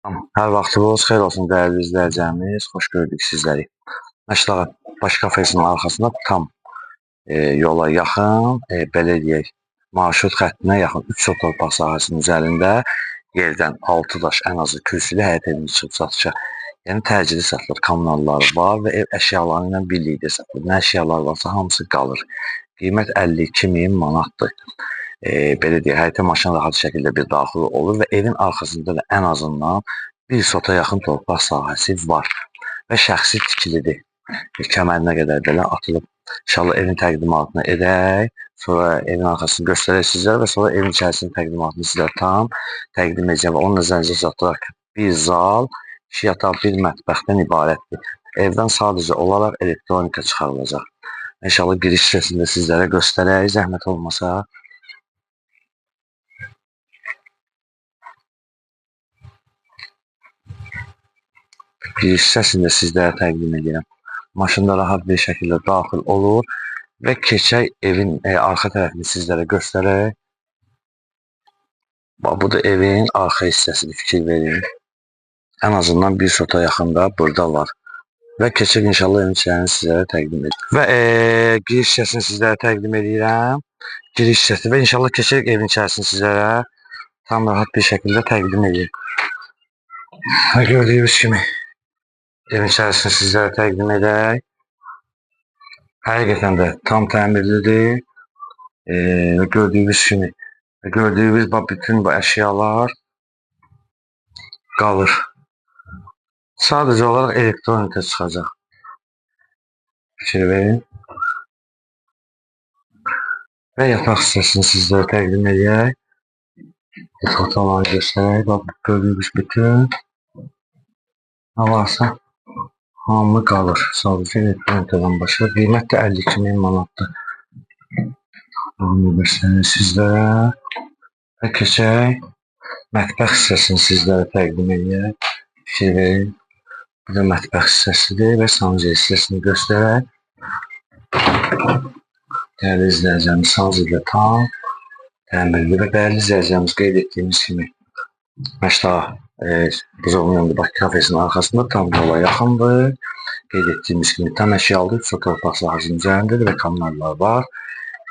Hər vaxtınız xeyir olsun dəyərli izləyicilərimiz. Xoş gördük sizləri. Məşləqə Baş kafesinin arxasında tam yola yaxın, belə deyək, marşrut xəttinə yaxın 3 sot torpaq sahəsinin üzərində yerdən 6 daş ən azı kürsülü həyət evini çıxıb satışa. Yəni təcili satılır, kommunalları var və ev əşyaları ilə birlikdə satılır. Nə əşyalar varsa hamısı qalır. Qiymət 52.000 manatdır. Belə deyək, həyətə maşın rahat şəkildə bir daxil olur və evin arxasında da ən azından 1 sota yaxın torpaq sahəsi var və şəxsi tikilidir. Kəmərinə qədər belə atılıb. İnşallah evin təqdimatını edək, sonra evin arxasını göstərək sizlərə və sonra evin içərisinin təqdimatını sizlərə tam təqdim edəcəm və onunla zəncir çatdıraq ki, bir zal, 2 yataq, bir mətbəxdən ibarətdir. Evdən sadəcə olaraq elektronika çıxarılacaq. İnşallah giriş hissəsində sizlərə göstərək, zəhmət olmasa. Giriş hissəsində sizlərə təqdim edirəm. Maşında rahat bir şəkildə daxil olur və keçək evin arxa tərəfini sizlərə göstərək. Bu da evin arxa hissəsini fikir verin. Ən azından 1 sota yaxında burada var. Və keçək inşallah evin içərisini sizlərə təqdim edirəm. Və giriş hissəsini sizlərə təqdim edirəm. Giriş hissəsi və inşallah keçək evin içərisini sizlərə tam rahat bir şəkildə təqdim edirəm. Və gördüyünüz kimi evin içərisini sizlərə təqdim edək. Həqiqətən də tam təmirlidir. Gördüyünüz kimi, bütün bu əşyalar qalır. Sadəcə olaraq elektronika çıxacaq. Fikir verin. Və yataq hissəsini sizlərə təqdim edək. Fotoları göstərək. Gördüyünüz bütün nə varsa hamı qalır. Sadəcə elektronikadan başqa. Qiymət də 52.000 manatdır. Onu göstərir sizlərə. Və keçək mətbəx hissəsini sizlərə təqdim edək. Fikir verin. Bu da mətbəx hissəsidir və sancı hissəsini göstərək. Dəyərli izləyicilərimiz, sancı ilə tam təmirli və dəyərli izləyicilərimiz qeyd etdiyimiz kimi Məşləqə Buzovun yanında Bakı kafesinin arxasında tam yola yaxındır. Qeyd etdiyimiz kimi tam əşyalı 3 torpaq sahəsinin üzərindədir və kommunallar var.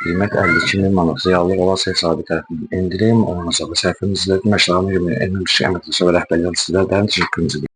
Qiymət 52.000 manat. Reallıq olarsa hesabı tərəfindən endirim olunacaq və səhifəmizdə Məşləqə Əmək Rəhbərliyi sizlərdən təşəkkürümüzü